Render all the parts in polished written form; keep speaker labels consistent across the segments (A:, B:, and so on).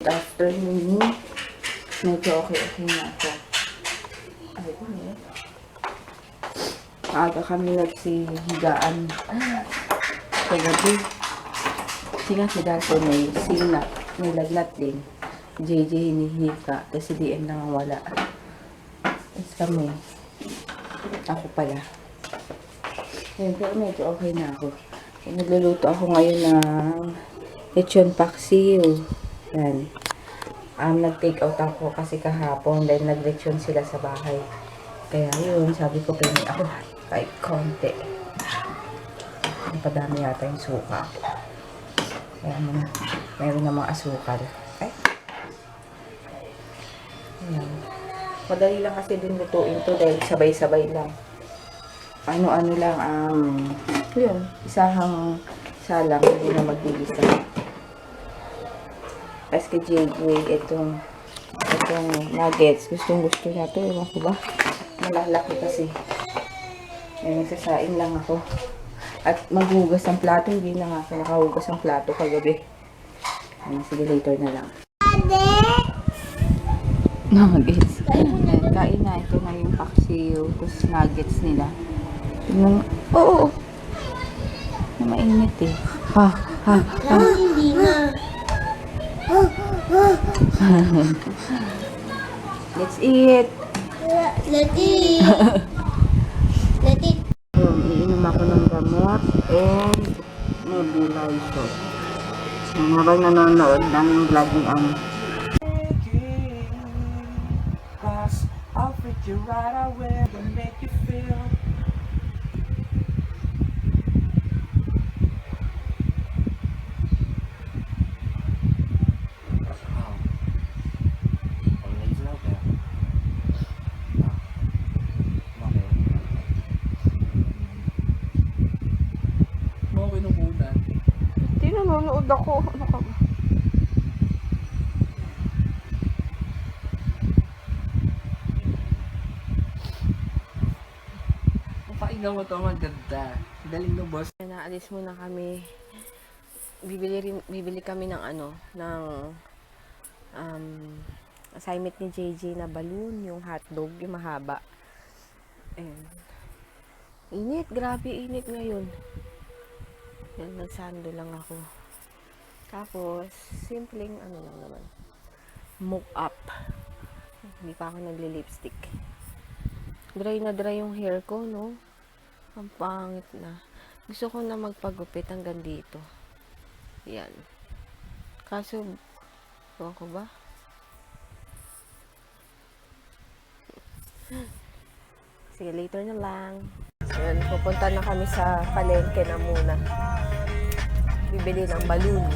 A: Afternoon, medyo okay na ako. Ay, maaga kami nagsihigaan kagabi. Kasi nga si Dalton may sinap, may lagnat din. JJ hinihika, kasi DM na nga wala. Tapos kami, ako pala. Ayun, pero medyo okay na ako. Nagluluto ako ngayon ng lechon paksiw. Yan. Nag-take out ako kasi kahapon dahil nag-lechon sila sa bahay. Kaya yun, sabi ko pinay ako kahit konti. Napadami yata yung suka. Kaya meron namang asukal. Ay. Ayan. Madali lang kasi din lutuin to dahil sabay-sabay lang. Ano-ano lang, yun, isahang salang, hindi na magbibisa. Tapos kay JJ, itong nuggets, gustong-gusto na to, ewan ko ba? Malalaki kasi. Ayun, nagsasaing lang ako. At maghugas ang plato, hindi na nga ako nakahugas ang plato kagabi. Ayun, sige, later na lang. Nuggets. Ayan, kain na. Ito na yung paksiw, tapos nuggets nila. Tingnan, oo. Na mainit eh. Hindi na. Let's eat.
B: Let it.
A: Iinom ako ng gamot and nebulizer. Habang nanonood ng vlog ni Anne. I'll fit you right away and make you feel. Nanonood ako. Ano ka ba?
C: Papaingaw mo to, maganda. Daling no, boss.
A: Naalis muna kami. Bibili kami ng assignment ni JJ na balloon, yung hotdog, yung mahaba. Ayan. Init, grabe init ngayon. Yan, nagsando lang ako. Tapos, simpleng lang naman. Mock up. Hindi pa ako nagli-lipstick. Dry na dry yung hair ko, no? Ang pangit na. Gusto ko na magpagupit hanggang dito. Yan. Kaso, ewan ko ba? Sige, later na lang. Yan, pupunta na kami sa palengke na muna. Bibili ng balloon.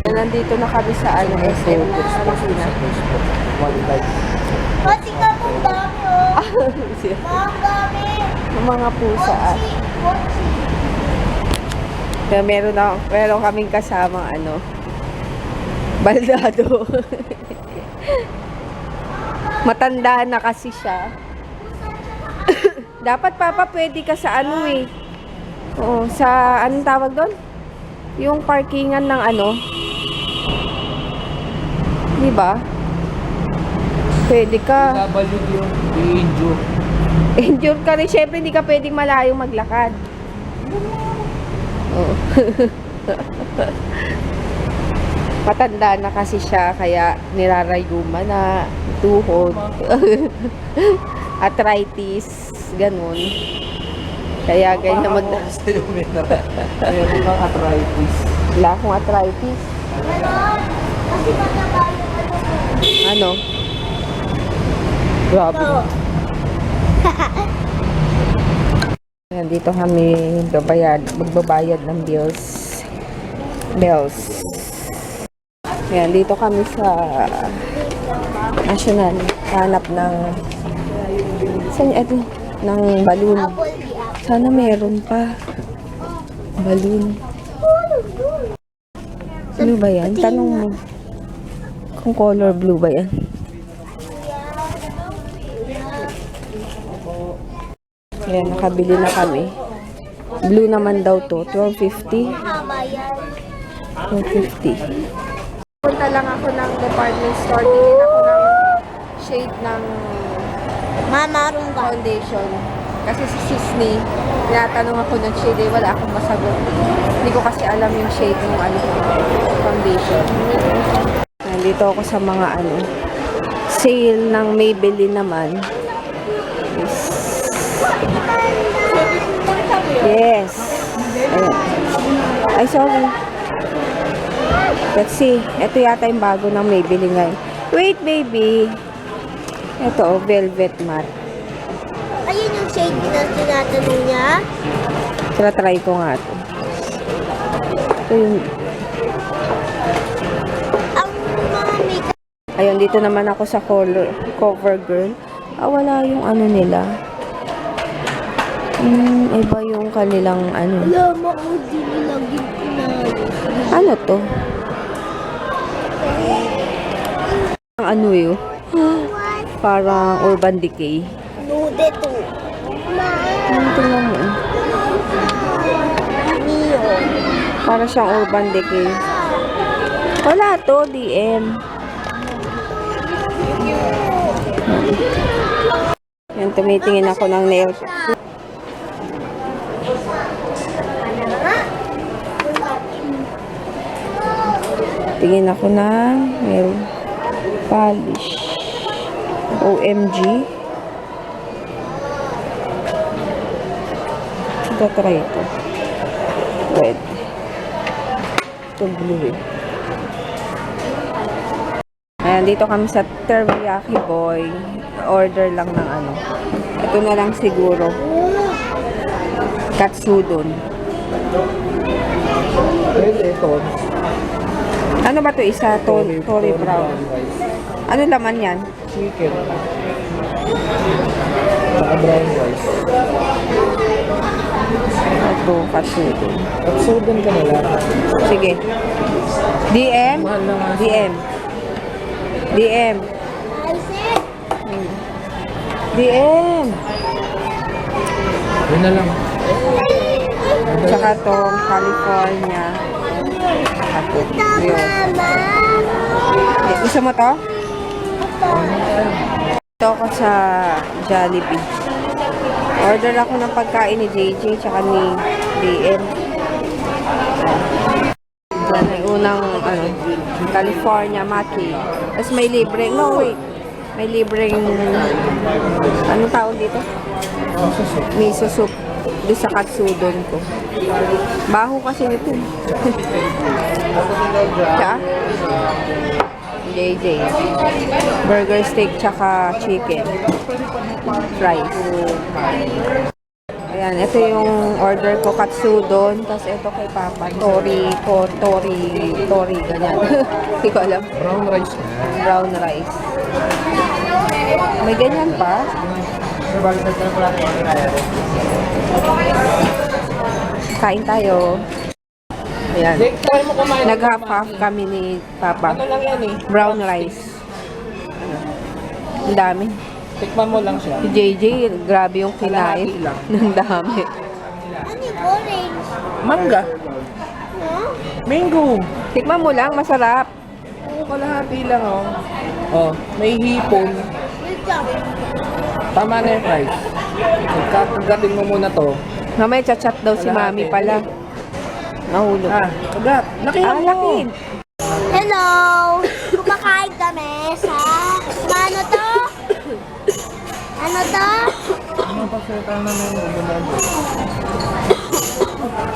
A: Nandito na kami sa SM na Marikina.
B: Pati ka pong dami, oh. Mga dami.
A: Yung mga pusa. Kaya meron kaming kasamang baldado. Matanda na kasi siya. Dapat papa pwede ka sa Oo, sa anong tawag doon? Yung parkingan ng di ba? Pwede ka.
C: Nabalog yung i-injure.
A: Injure ka rin. Siyempre, hindi ka pwedeng malayong maglakad. Oh. Matanda na kasi siya, kaya nirarayuma na, tuhod, arthritis, ganun. Kaya ganyan
C: Meron kang arthritis.
A: Wala akong arthritis.
B: Kasi mataba yung
A: Grabe. Nandito kami magbabayad ng bells. Ayan, dito kami sa National, hanap ng ng balloon. Sana meron pa balloon. Ano ba yan? Tanong mo kung color blue ba yan. Ayan, nakabili na kami. Blue naman daw to, 12.50.
B: haba yan.
A: 250. Punta lang ako ng department store. Tingin ako ng shade ng
B: Mama, room ka.
A: foundation. Kasi si Sisney, tinatanong ako ng shade, eh, wala akong masagot. Hindi ko kasi alam yung shade ng foundation. Nandito ako sa mga sale ng Maybelline naman. Yes. Ayan. Ay, sorry. Let's see. Ito yata yung bago ng Maybelline ngayon. Wait, baby. Ito, velvet matte.
B: Ayun yung shade na tinatanong niya.
A: Try ko nga ito. Ito yung...
B: Ang mga makeup.
A: Ayun, dito naman ako sa cover girl. Wala yung nila. Iba yung kanilang
B: Alam mo, di nilagyan ko na.
A: Ano to? Ang yun? Parang Urban Decay.
B: Nude to.
A: Tingnan mo.
B: Neon.
A: Para siyang Urban Decay. Wala to, DM. Yan, tumitingin ako ng nail. Tingin ako ng nail polish. OMG. Ito, try ito. Red. Ito, blue eh. Ayan, dito kami sa Teriyaki Boy. Order lang ng Ito na lang siguro. Katsudon.
C: Ito.
A: Ano ba to isa? Tori brown. Ano laman yan?
C: Chicken. Saka brown rice.
A: Ito, katsudon.
C: Absorban ka na lang.
A: Sige. DM?
C: Mahal na nga.
A: DM. DM.
B: I said,
A: DM.
C: Yun na lang.
A: Tsaka to, California. Tsaka to. Yun.
B: Mama.
A: Gusto mo to? Ito ako sa Jollibee. Order ako ng pagkain ni JJ tsaka ni DM. Yan, may unang California maki. Tapos may libre. No, wait. May libreng anong tawag dito? Miso soup. Doon sa katsudon ko. Baho kasi ito. Tsaka JJ. Burger steak tsaka chicken. Fries. Ayan, ito yung order ko, katsudon. Tapos ito kay Papa, tori, ganyan. Hindi ko alam.
C: Brown rice na.
A: Brown rice. May ganyan pa. Kain tayo. Ayan.
C: Try mo kumain.
A: Nag-half kami ni Papa.
C: Ano lang yan eh.
A: Brown rice. Ang dami.
C: Tikman mo lang siya.
A: Si JJ, grabe yung kinain.
C: Kalahati lang.
A: Ang dami.
B: Ano yung orange?
C: Mangga.
B: Huh?
C: Mango.
A: Tikman mo lang, masarap.
C: Kalahati lang oh. Oh, may hipon.
B: Wait lang.
C: Tama na yung price. Kagatin mo muna to.
A: Mamaya chat daw si Mami pala. Nahulog.
C: Kagat. Nakihan mo.
A: Lakin.
B: Hello! Kumakain kami sa... Ano to? Ano to?
C: Ano pa salita na yung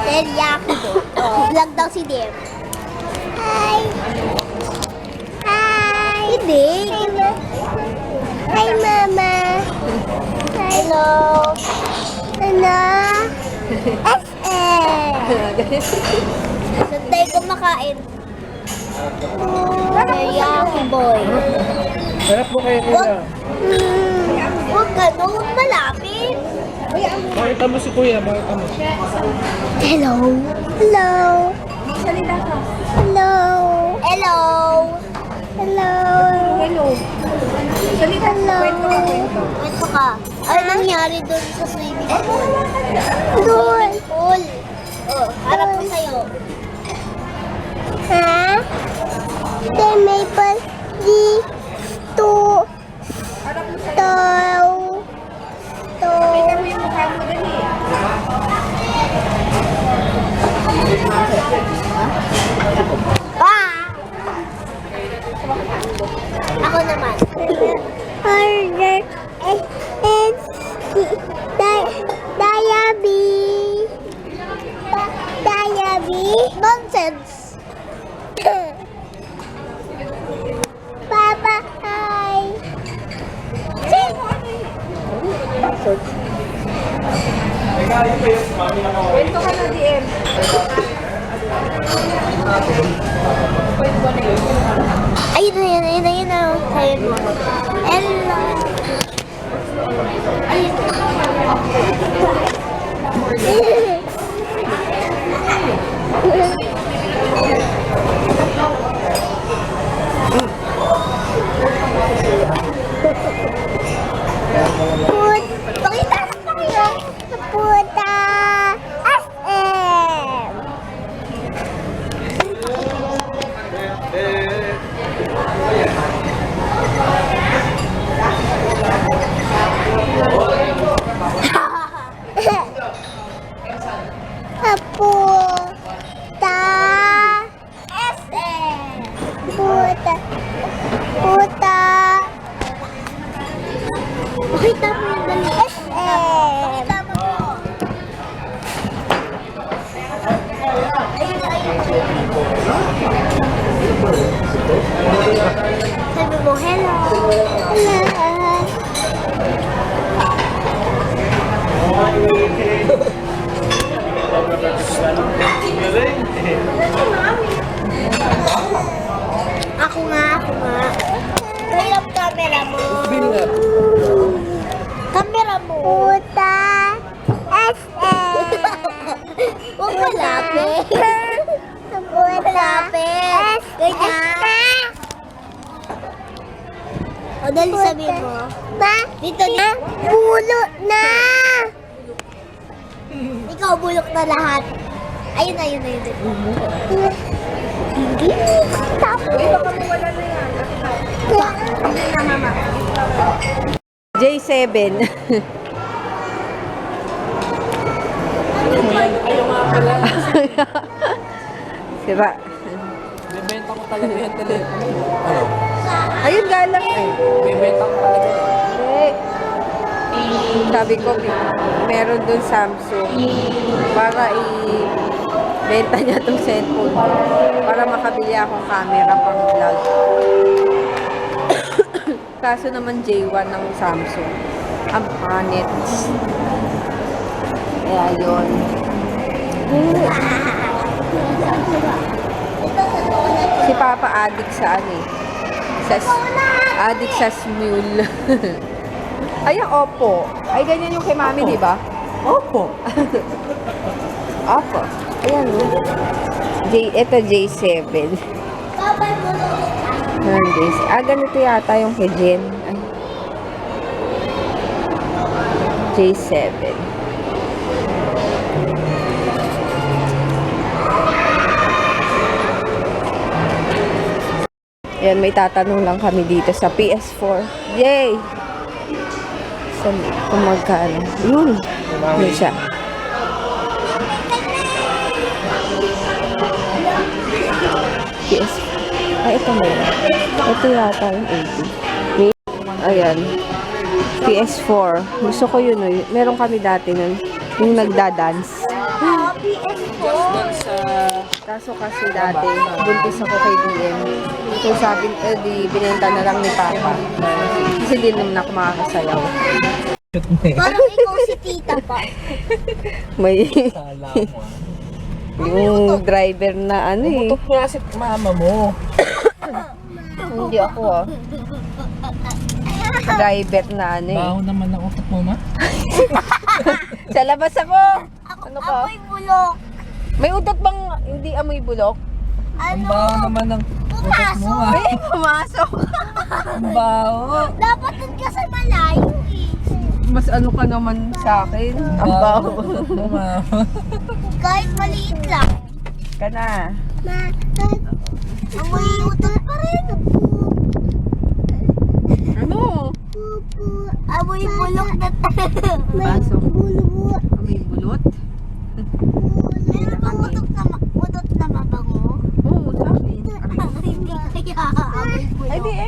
B: Teriyaki do. Oh, vlog daw si Dem. Hi! Hi! Hindi. Hi, Mama! Hello! Ano? Santay kumakain. Teriyaki boy.
C: Harap mo kayo kuya.
B: Huwag ganun, huwag malapit.
C: Bakit mo si kuya? Bakit mo?
B: Hello. Hello. Hello. Hello. Hello.
A: Hello.
B: Hello. Kwento ka. Ano nangyari doon sa swimming pool? Doon. Pool. Oh, harap ko sa'yo. Ha? The maple di to Ako naman. Order is diabetes. Nonsense. Papa, hi.
A: Kwento ka na, DM.
B: Ayun na yun, ayun na yun na. Ayun mo. Hello. Pakita sa tayo. Puta SM. Puta SM. Puta. Pakita mo yung dali. SM. Sabi mo, hello. Hello. Ako nga. Kaya ang camera mo. Camera mo. Puta. SM. Huwag malapit. Malapit. Ganyan. O, dali sabi mo. Dito na. Bulok na. Ikaw, bulok na lahat. Ayun na. Hindi. Tapos. Baka mawala na yan. Hindi na, mama.
A: J7.
C: Ayaw nga pala.
A: Sira.
C: Bibenta ko talaga yung telepono. Ano?
A: Ayun, galang eh.
C: Bibenta ko talaga.
A: Sabi ko, meron dun Samsung para i-benta niya tong cellphone ko para makabili akong camera pang vlog. Kaso naman J1 ng Samsung. Ang pangit. Kaya yun. Si Papa addict sa ano eh. Addict sa Smule. Ay, ang Oppo. Ay, ganyan yung kay Mami, di ba? Oppo. Oppo. Ayan, no? Ito J7. Ganito yata yung kay Jen. Ay. J7. Ayan, may tatanong lang kami dito sa PS4. Yay! Kung magkano. Yun. Yun siya. PS. Ay, ito na yun. Ito yata yung 80. Ayan. PS4. Gusto ko yun. Meron kami dati nun. Yung nagda-dance. Kaso kasi dati, buntis ako kay DM. So sabi, di binenta na lang ni Papa. Kasi di naman ako makakasayaw.
B: Parang ikaw si tita pa.
A: May
C: Kala mo.
A: yung driver na ano eh.
C: Tutok nga si mama mo.
A: Hindi ako ah. Driver na ano eh.
C: Baho naman ang utok mo, ma.
A: Sa labas ako! Ano ka?
B: Amoy bulok.
A: May utot bang hindi amoy bulok?
C: Ang baho naman ng utok mo, ma.
A: Ay, pumasok!
C: Ang baho.
B: Dapat dun ka sa malayo eh.
A: Mas ano ka naman sa akin? Ang baho.
C: Utok mo, ma.
B: Kahit maliit lang.
A: Ka na.
B: Ma,
A: Ay, di,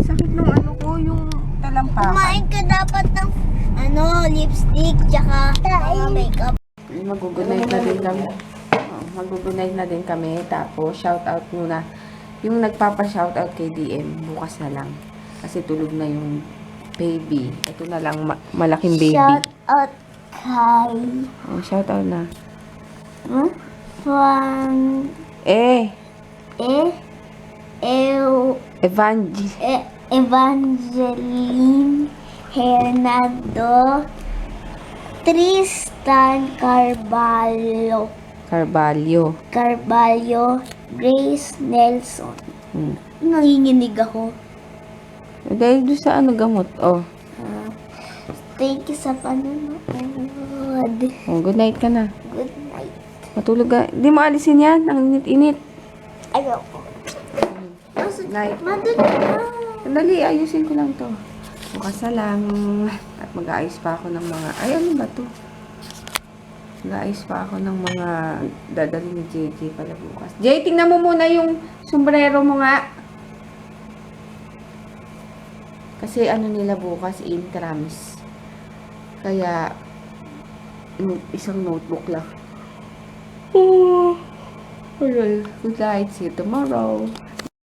A: sakit nung ano ko, yung talampakan.
B: Kumain ka dapat ng lipstick, tsaka mga makeup.
A: Mag-good na din kami. Mag-good na din kami. Tapos, shoutout muna. Yung nagpapa-shoutout kay DM, bukas na lang. Kasi tulog na yung baby. Ito na lang, malaking baby.
B: Shout out kay
A: Shoutout na.
B: Juan Evangeline Hernando Tristan Carvalho Grace Nelson. Nanginginig ako.
A: Dahil doon sa gamot.
B: Thank you sa panonood.
A: Good night ka na.
B: Good night.
A: Matulog ka. Hindi mo alisin yan. Ang init-init.
B: Ayoko.
A: Night.
B: Madali na.
A: Sandali, ayusin ko lang to. Bukas na lang. At mag-aayos pa ako ng mga... Ay, ano ba to? Mag-aayos pa ako ng mga dadali ni JJ pala bukas. Jay, tingnan mo muna yung sombrero mo nga. Kasi ano nila bukas, intrams. Kaya, isang notebook lang. Alright, good night. See you tomorrow.